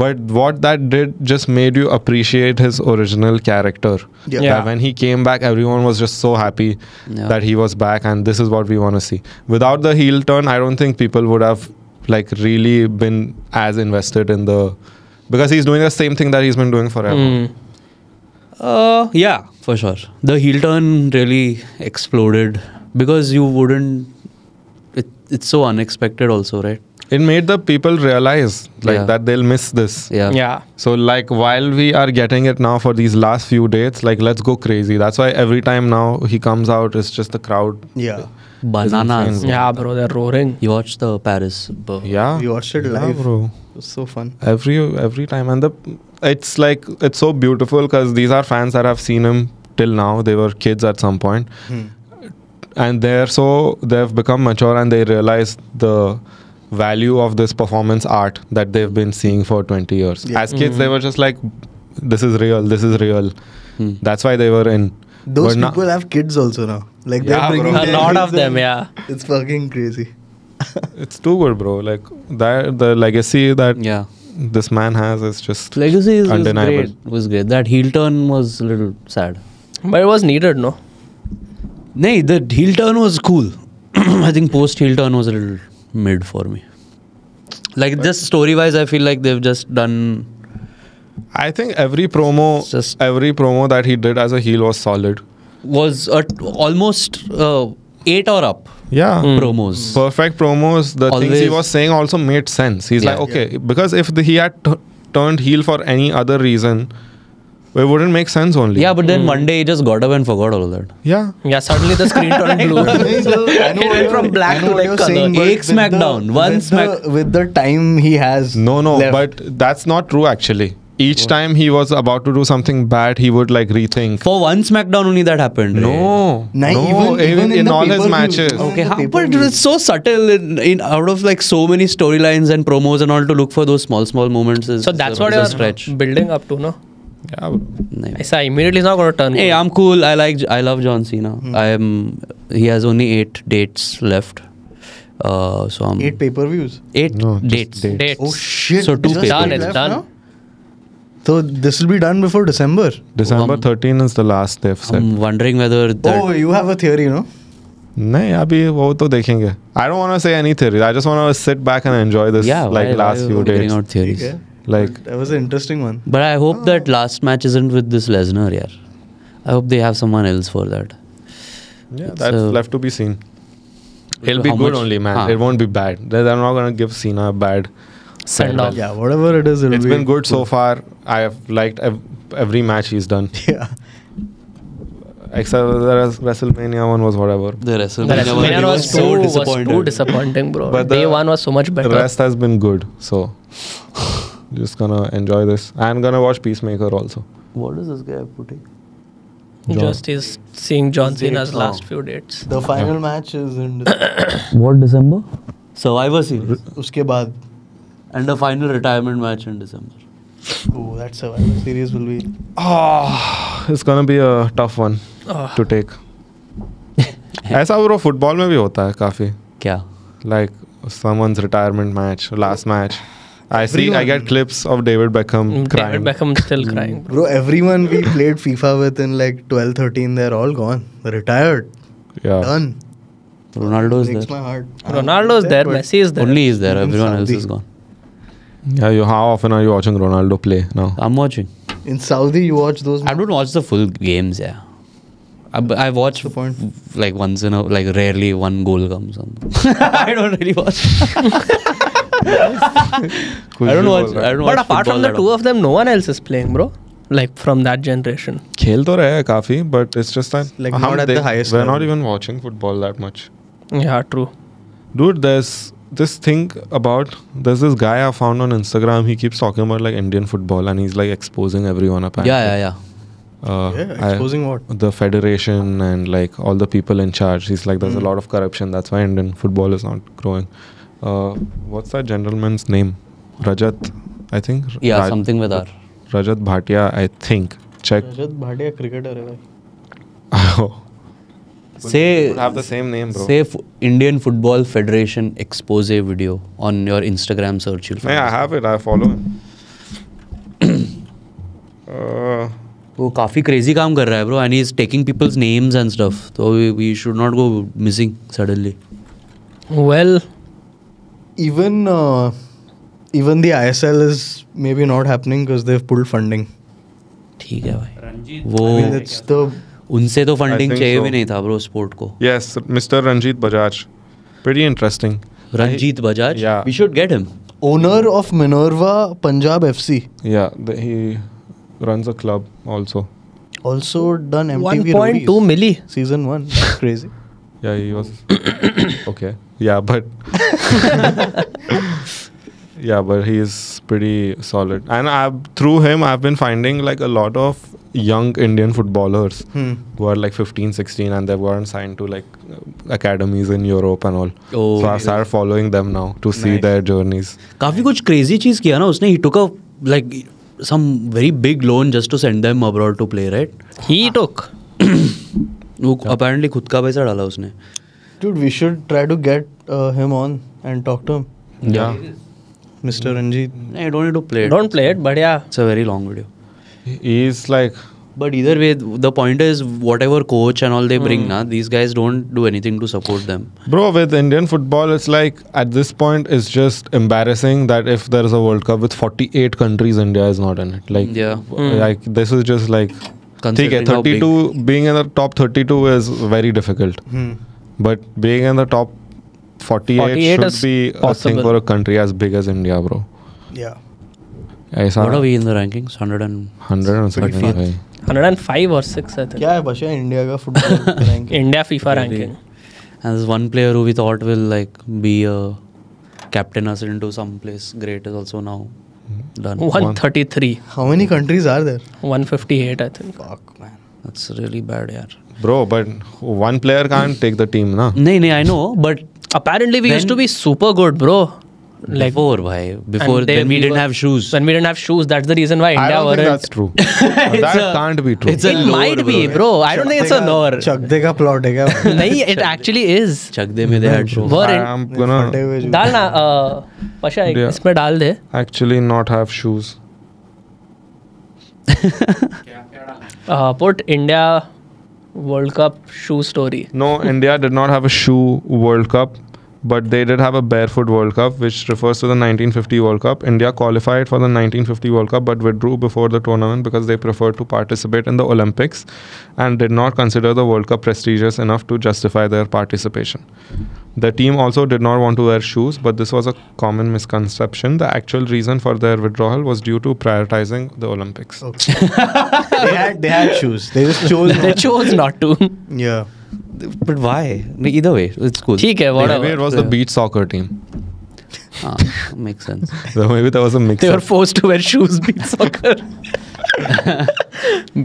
but what that did just made you appreciate his original character. Yeah. Yeah. That when he came back, everyone was just so happy Yeah. that he was back, and this is what we want to see. Without the heel turn, I don't think people would have like really been as invested in the, because he's doing the same thing that he's been doing forever. Hmm. Yeah, for sure. The heel turn really exploded because you wouldn't. It's so unexpected, also, right? It made the people realize like Yeah. that they'll miss this. Yeah. Yeah. So like while we are getting it now for these last few dates, like let's go crazy. That's why every time now he comes out, it's just the crowd. Yeah. Bananas. insane, Yeah, bro, they're roaring. You watched the Paris. Yeah. We watched it Yeah, live. bro. It was so fun. Every time, and it's like it's so beautiful because these are fans that have seen him till now. They were kids at some point, and they've become mature and they realize the value of this performance art that they've been seeing for 20 years. Yeah. As kids, they were just like, "This is real. This is real." That's why they were in. Those But now- people have kids also now. Like they're Yeah, bringing bro. A their lot kids of them, and yeah. It's fucking crazy. It's too good, bro. Like that, the legacy that Yeah. this man has is just Legacy is undeniable. great. Was great. That heel turn was a little sad. But it was needed, no? Nay, the heel turn was cool. I think post heel turn was a little mid for me. Like just story wise, I feel like they've just done. I think every promo that he did as a heel was solid. Was almost 8 or up Yeah. promos. Perfect promos. The things he Always- was saying also made sense. He's Yeah. like, okay, because if he had turned heel for any other reason, it wouldn't make sense only. Yeah, but then one day he just got up and forgot all of that. Yeah. Yeah, suddenly the screen turned blue. It went from black to like color. Ek SmackDown, one with the time he has. No, left. but that's not true actually. Each time he was about to do something bad, he would like rethink. For one SmackDown only that happened. right? No, Nah, even in the all his pay-per-view. matches. Oh. Okay, The but pay-per-view. it's so subtle in out of like so many storylines and promos and all to look for those small moments. So that's what a you're stretch. building up to, no? Yeah, bro. Nahin. I say immediately it's not going to turn. Hey, good. I'm cool. I love John Cena. He has only 8 dates left. So I'm 8 pay-per-views. 8 No, just dates. dates. Dates. Oh shit! So 2 Just pay-per-views. eight It's left done. now? So this will be done before December. December 13 is the last they've said. I'm wondering whether that. Oh, you have a theory, no? नहीं अभी वो तो देखेंगे. I don't want to say any theory. I just want to sit back and enjoy this yeah, like why last are few you figuring days. out theories? Okay. Like That was an interesting one. But I hope that last match isn't with this Lesnar, yeah. I hope they have someone else for that. yeah, It's, that's left to be seen. It'll be How good much- only, man. Huh. It won't be bad. They're not gonna give Cena a bad Send off. Yeah, whatever it is, it'll It's be been good so far. I have liked every match he's done. Yeah. Except the WrestleMania one was whatever. The The WrestleMania WrestleMania was too disappointing, bro. But Day the- one was so much The better. rest has been good. So just gonna enjoy this. And gonna watch Peacemaker also. What is this guy putting? Just is seeing John Dates. Cena's last Oh. few dates. The final match is in What December? Survivor Series. uske baad. And a final retirement match in December. Oh, that Survivor Series will be. It's gonna be a tough one to take. ऐसा bro football में भी होता है काफी. क्या? Like someone's retirement match, last match. I get clips of David Beckham crying. David Beckham still crying. Bro, everyone we played FIFA with in like 12, 13, they're all gone. Retired. Yeah. Done. Ronaldo is Breaks there. my heart. Ronaldo is there, but Messi is there. Only is there. In Everyone else Saudi. is gone. Yeah. How often are you watching Ronaldo play now? I'm watching. In Saudi, you watch those. I don't watch the full games. Yeah. I watch the point? like once in a rarely one goal comes on. I don't really watch. I don't watch. But apart from the two of them, no one else is playing, bro. Like from that generation. खेल तो रहे हैं काफी, but it's just that Like not at the highest We're not level. even watching football that much. Yeah, true. Dude, there's this thing about there's this guy I found on Instagram. He keeps talking about like Indian football and he's like exposing everyone apparently. Yeah. Exposing what? The federation and like all the people in charge. He's like, there's a lot of corruption. That's why Indian football is not growing. What's that gentleman's name? Rajat, I think. Yeah, something with R. Rajat Bhatia, I think. Check. Rajat Bhatia cricketer hai bhai. Say Would have the same name, bro. say Indian Football Federation expose video on your Instagram search. You'll find Yeah, I this. have it. I follow him. वो काफी crazy काम कर रहा है, bro, and he's taking people's names and stuff. So we should not go missing suddenly. Well, Even the ISL is maybe not happening because they've pulled funding. ठीक है भाई. I mean, वो it's the उनसे तो funding think चाहिए so. भी नहीं था, bro, sport को. Yes, Mr. Ranjit Bajaj. Pretty interesting. Ranjit Bajaj. Yeah. We should get him. owner of Minerva Punjab FC. Yeah, he runs a club also. Also done MTV 1.2 Roadies. milli. Season 1. That's crazy. Yeah, he was. Okay. Yeah, but. Yeah, but he is pretty solid. And through him, I've been finding like a lot of young Indian footballers who are like 15, 16 and they've gotten signed to like academies in Europe and all. Oh, So I've started following them now to see their journeys. काफी कुछ crazy चीज किया ना उसने. He took a like some very big loan just to send them abroad to play, right? He took. वो apparently खुद का पैसा डाला उसने. Dude, we should try to get him on and talk to him. Yeah. Mr. Ranjit. I don't need to play it. Don't play it, but yeah. It's a very long video. He's like. But either way, the point is whatever coach and all they bring, na, these guys don't do anything to support them. Bro, with Indian football, it's like at this point, it's just embarrassing that if there's a World Cup with 48 countries, India is not in it. Like, Yeah. like this is just like. Considering ठीक है, how big- 32 being in the top 32 is very difficult. But being in the top 48 48 should is be a thing possible. for a country as big as India, bro. Yeah. ऐसा What are we in the rankings? 100 and 100 and something, 30th. भाई. 105 or 6, I think. क्या है बचा India का football ranking? India FIFA ranking. And there's one player who we thought will like be a captain us into some place great is also now done. 133. How many countries are there? 158, I think. Fuck, man. That's really bad, yaar. Bro, but one player can't take the team, na? No, I know, but Apparently, we used to be super good, bro. Like before, bhai, before and they- when we didn't were- have shoes. When we didn't have shoes, that's the reason why I India don't think weren't. that's true. That can't be true. it's a It lore, might be, bro. I don't think it's a lore. चक दे का plot है क्या? नहीं, it actually is. Chakde mein they had shoes. Were I'm फटे gonna हुए जो- डालना पशा India. इसमें डाल दे. actually not have shoes. Put India World Cup shoe story. No, India did not have a shoe World Cup, but they did have a barefoot World Cup, which refers to the 1950 World Cup. India qualified for the 1950 World Cup but withdrew before the tournament because they preferred to participate in the Olympics and did not consider the World Cup prestigious enough to justify their participation. The team also did not want to wear shoes, but this was a common misconception. The actual reason for their withdrawal was due to prioritizing the Olympics. Okay. they had shoes. They just chose. They chose not to. Yeah. But why? Either way, it's cool. ठीक है, Maybe whatever. it was the beach soccer team. Makes sense. So maybe there was a mix. They were forced to wear shoes. Beach soccer.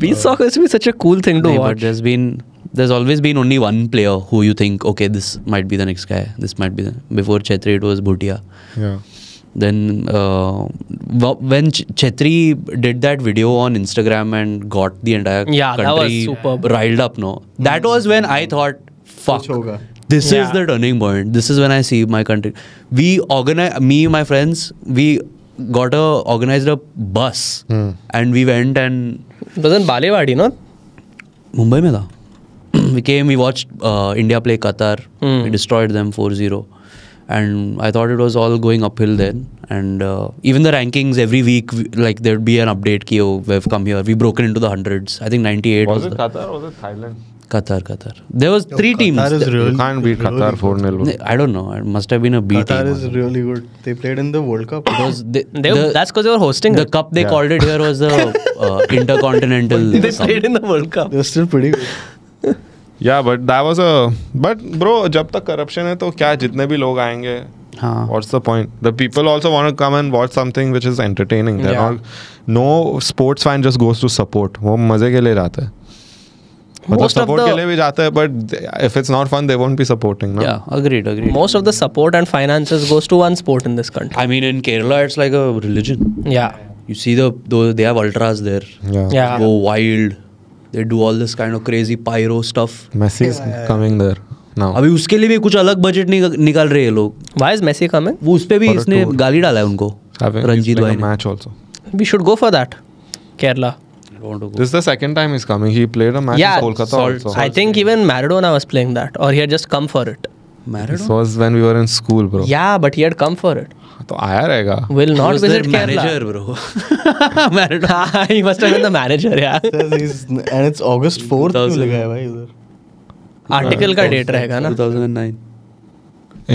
Beach soccer used to be such a cool thing to But watch. there's always been only one player who you think, okay, this might be the next guy. This might be before Chetri, it was Bhutia. Yeah. Then when Chetri did that video on Instagram and got the entire Yeah, that was country superb. riled up, no? That was when I thought, fuck, Kuch hoga. this Yeah. is the turning point. This is when I see my country. Me, my friends, we organized a bus and we went and It was in Balewadi, no? Mumbai mein tha. We watched India play Qatar. We destroyed them 4-0. And I thought it was all going uphill then. And even the rankings every week, like there'd be an update ki, oh, we've come here. We've broken into the hundreds. I think 98 Was it the Qatar or was it Thailand? Qatar. There was three teams. Qatar is really, You can't beat Qatar really 4-0. I don't know. It must have been a B Qatar team. is really good. They played in the World Cup. Because That's because they were hosting the it. cup they Yeah. called it here was the Intercontinental. They played in the World Cup. They're still pretty good. Yeah, but that was a. But bro, जब तक corruption है तो क्या जितने भी लोग आएंगे? हाँ. What's the point? The people also want to come and watch something which is entertaining. They're Yeah. not. No sports fan just goes to support. वो मजे के लिए जाते हैं. मतलब Most of support the- के लिए भी जाते हैं, but if it's not fun, they won't be supporting. No? Yeah, agreed. Most of the support and finances goes to one sport in this country. I mean, in Kerala, it's like a religion. Yeah. You see they have ultras there. Yeah. Yeah. Go wild. They do all this kind of crazy pyro stuff. Messi is coming there now. अभी उसके लिए भी कुछ अलग budget निकाल रहे हैं लोग. Why is Messi coming? वो उस पे भी For a इसने tour. गाली डाला है उनको. Having रंजीत like भाई a ने. match also. We should go for that. Kerala. I don't want to go. This is the second time he's coming. He played a match Yeah, in Kolkata Salt- also. I think even Maradona was playing that, or he had just come for it. This Maradona? was when we were in school, bro. Yeah, but he had come for it. तो आया रहेगा. Will He not was their visit Kerala. manager, bro. Maradona. He must have been the manager, yeah. And it's August 4th क्यों 2000. लिखा है भाई उधर? Article का date रहेगा ना. 2009.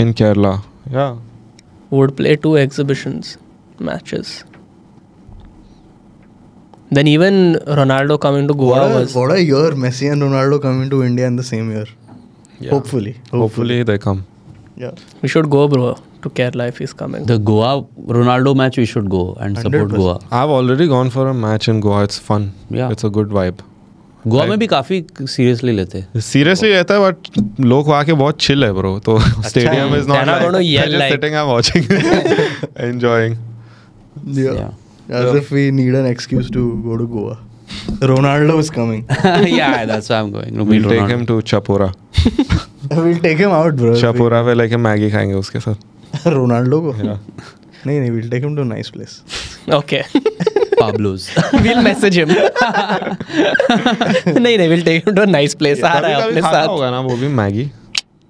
In Kerala. Yeah. Would play 2 exhibitions matches. Then even Ronaldo coming to Goa was. What a year Messi and Ronaldo coming to India in the same year. Yeah. Hopefully. They come. Yeah. We should go, bro, to Kerala if he's coming. The Goa Ronaldo match, we should go and support 100%. Goa. I've already gone for a match in Goa. It's fun. Yeah. It's a good vibe. Goa में भी काफी seriously लेते हैं. Seriously रहता है but लोग वहाँ के बहुत chill है bro. तो stadium is not They're not like gonna yell they're just like- sitting and watching, enjoying. Yeah. As if we need an excuse to go to Goa. Ronaldo is coming. Yeah, that's why I'm going. No, We'll take him to Chapora. We'll take him out, bro. Chapora पे लेके Maggi खाएंगे उसके साथ. Ronaldo को? Yeah. नहीं, we'll take him to a nice place. Okay. Pablo's. We'll message him. नहीं, we'll take him to a nice place. आ रहा है कभी-कभी अपने खाता साथ. होगा ना वो भी मैगी.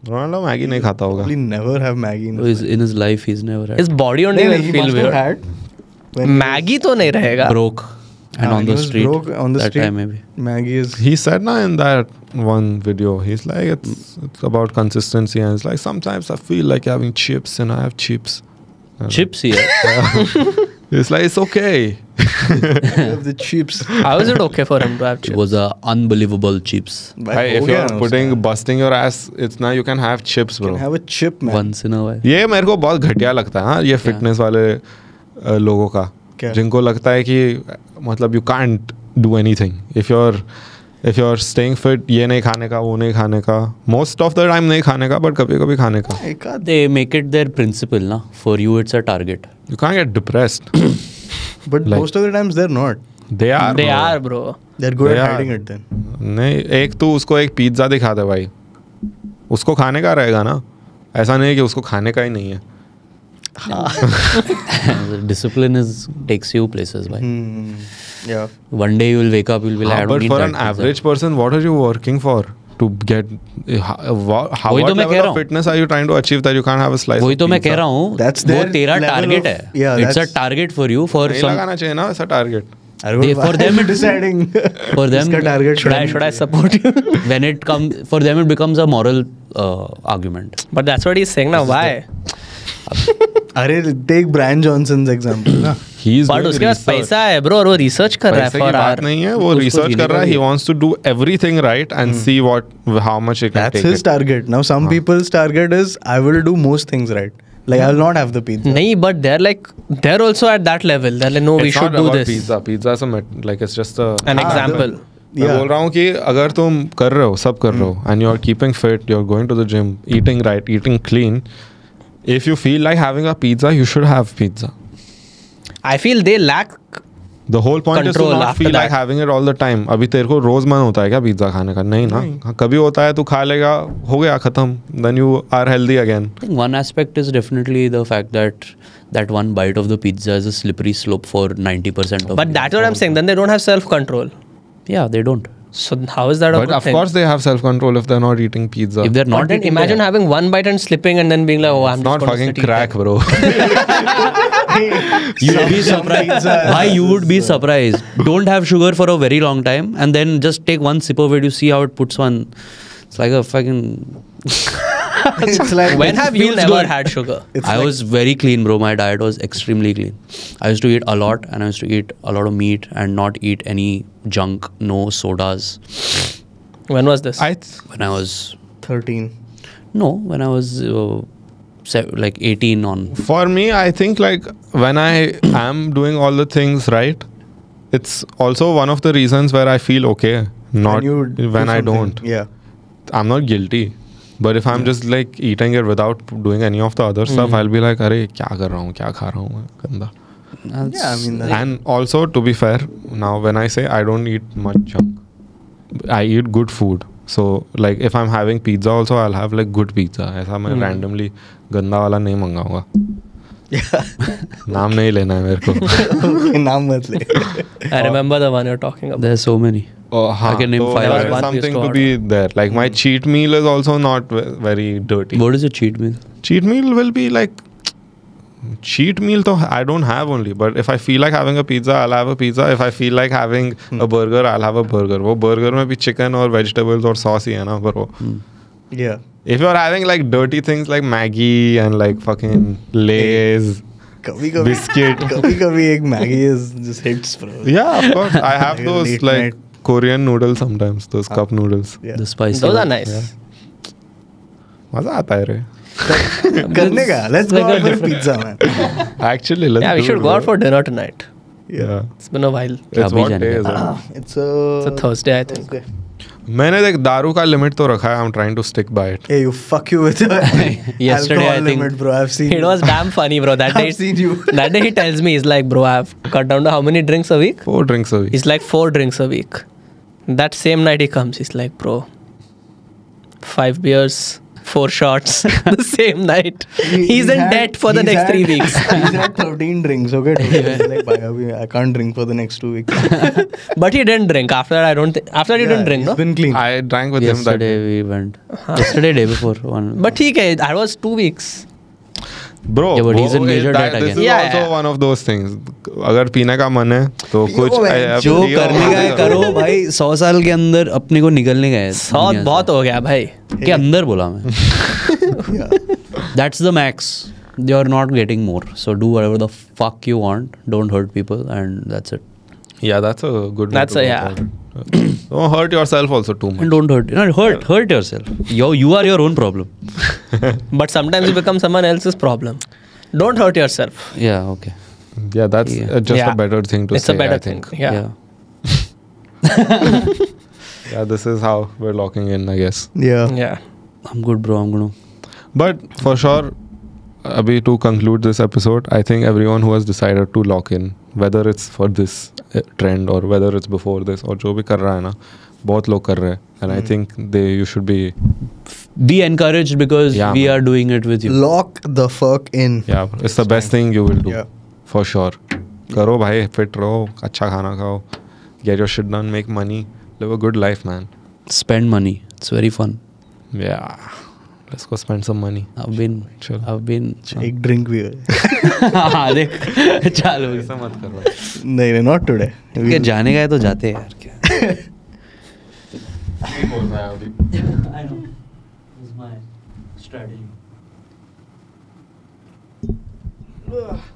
रोनाल्डो मैगी नहीं खाता होगा. Probably never have Maggie in his In his life, he's never had. His body only life. will He feel must have weird. had. when Maggie तो नहीं रहेगा. broke and he on the was street. broke on the that street. time maybe. Maggie is. He said na in that one video, he's like it's about consistency and it's like sometimes I feel like having chips and I have chips. Chips here. It's like it's okay. of the chips. How is it okay for him to have It chips? was unbelievable chips. Hey, if हो गया you're ना उसका. busting your ass, it's now you can have chips, You bro. can have a chip, man. Once in a while. ये मेरे को बहुत घटिया लगता है हाँ ये फिटनेस वाले लोगों का क्या? जिनको लगता है कि मतलब you can't do anything if you are staying fit ये नहीं खाने का वो नहीं खाने का मोस्ट ऑफ द टाइम नहीं खाने का बट कभी कभी खाने का एक आध- They make it their principle, na. For you, it's a target. You can't get depressed But Like- most of the times they're not. They are They are, bro. They're good They at are. hiding it then. नहीं एक तो उसको एक pizza दिखा दे भाई उसको खाने का रहेगा ना ऐसा नहीं है कि उसको खाने का ही नहीं है Discipline takes you places, bhai. Yeah. One day you will wake up, you'll be like, I don't but need for that an pizza. average person what are you working for to get how वही what तो मैं कह level रहा of हूँ। fitness are you trying to achieve that you can't have a slice वही of तो मैं pizza? कह रहा हूँ, That's वो their तेरा level टारगेट of- है. yeah, It's a that's- target for you. For नहीं some, लगाना चाहिए ना ऐसा target. for them it- deciding for them, इसका target Should I support you? when it comes, for them it becomes a moral argument. But that's what he's saying now. Why? अरे take Brian Johnson's example ना. He's But doing उसके पास research. पैसा है bro और वो research कर रहा है पैसे की for बात our. नहीं है, वो उसको रिसर्च जीने कर रहा का है. भी He है। wants to do everything right and see how much he can That's take his it. target. Now some people's target is I will do most things right. Like I will not have the pizza. नहीं, but they're also at that level. They're like, no, we It's should not do about this. Pizza. Pizza is like it's just An example. मैं Yeah. बोल रहा हूँ कि अगर तुम कर रहे हो, सब कर रहे हो, and you're keeping fit, you're going to the gym, eating right, eating clean. If you feel like having a pizza, you should have pizza. I feel they lack. The whole point is to Control not after feel like that. having it all the time. अभी तेरे को रोज मन होता है क्या pizza खाने का? नहीं ना. हाँ, कभी होता है, तू खा लेगा, हो गया खत्म. Then you are healthy again. I think one aspect is definitely the fact that one bite of the pizza is a slippery slope for 90% of. But that's what I'm saying. Then they don't have self-control. Yeah, they don't. So how is that a But good of thing? course they have self-control if they're not eating pizza. If they're But not then eating, imagine they have. having one bite and slipping and then being like, oh, I'm It's just not gonna fucking sit eat crack, that. bro. You would be surprised. Why you would be surprised? Don't have sugar for a very long time, and then just take one sip of it. You see how it puts one. It's like a fucking. It's like When have you feels never good. had sugar? It's I like- was very clean, bro. My diet was extremely clean. I used to eat a lot, and I used to eat a lot of meat and not eat any junk. No sodas. When was this? When I was 13. when I was like 18 on. For me, I think like when I am doing all the things right, it's also one of the reasons where I feel okay. Not you do when I something. don't. Yeah. I'm not guilty. But if I'm just like eating it without doing any of the other stuff, I'll be like, अरे क्या कर रहा हूँ, क्या खा रहा हूँ मैं, गंदा. Yeah, I mean, that's- And also, to be fair, now when I say I don't eat much junk, I eat good food. So like if I'm having pizza also, I'll have like good pizza. ऐसा मैं randomly गंदा वाला नहीं मंगाऊंगा. नाम नहीं लेना है मेरे को. नाम मत ले. I remember the one you're talking about. There's so many. हाँ, I can name so 5 there others. is One something used to to be there. Like my cheat meal is also not very dirty. What is a cheat meal? Cheat meal will be like cheat meal though I don't have only, but if I feel like having a pizza, I'll have a pizza. If I feel like having a burger, I'll have a burger. वो burger में भी chicken और vegetables और sauce ही है ना bro. Yeah. If you're having like dirty things like Maggie and like fucking Lay's, कभी कभी Biscuit. कभी कभी एक Maggie is just hits bro. yeah, of course I have Like a those late like night. Korean noodles sometimes, those cup noodles. Yeah. The spicy. Those are one. nice. मजा आता है रे. करने का. Let's go out for pizza man. Actually, let's Yeah, we do should it, go out bro. for dinner tonight. Yeah. It's been a while. It's अभी what जाने day का. is it? It's a Thursday, I think. Thursday. मैंने देख दारू का limit तो रखा है. I'm trying to stick by it. Hey, you fuck you with your Yesterday, alcohol I think- limit, bro. I've seen. It was damn funny, bro. That day, I've seen you. that day he tells me, he's like, bro, I've cut down to how many drinks a week? 4 drinks a week. He's like 4 drinks a week. That same night he comes, he's like, bro, 5 beers, 4 shots, the same night. He's in debt for the next 3 weeks. He's had 13 drinks. Okay, he's like, "Bhai, abhi I can't drink for the next 2 weeks. But he didn't drink. After that, I don't think. After that, he didn't drink, He's no? been clean. I drank with him that Yesterday day. we went. Yesterday, day before one. But ठीक है, that was 2 weeks. Bro, Yeah, but he's in वो- major that- debt this again. is Yeah, also yeah. one of those things. अगर पीने का मन है तो कुछ जो करने का है करो भाई. 100 साल के अंदर अपने को निकलने का है. बहुत दुनिया बहुत हो गया भाई. से. के अंदर बोला मैं. That's the max. You're not getting more. So do whatever the fuck you want. Don't hurt people, and that's it. Yeah, that's a good way That's to a- go yeah. about it. Don't hurt yourself also too And much. don't hurt. Hurt yourself. You are your own problem. But sometimes you become someone else's problem. Don't hurt yourself. Yeah. Okay. Yeah, that's Yeah. just Yeah. a better thing to It's say, a better I think. thing. Yeah. Yeah, this is how we're locking in, I guess. Yeah. Yeah. I'm good, bro. I'm gonna. But for sure, Abhi, to conclude this episode, I think everyone who has decided to lock in, whether it's for this trend or whether it's before this or जो भी कर रहा है ना, बहुत लोग कर रहे हैं. And I think you should be, Be encouraged because Yeah, we man. are doing it with you. Lock the fuck in. yeah, it's the best thing you will do. Yeah. For sure. करो भाई, fit रहो, अच्छा खाना खाओ, get your shit done, make money, live a good life, man. spend money. It's very fun. Yeah. Let's go spend some money. I've been एक drink भी है हाँ देख चालू ऐसा मत करो. नहीं नॉट टुडे क्या जाने का है तो जाते हैं यार क्या बोल रहा है अभी. I know. This is my strategy.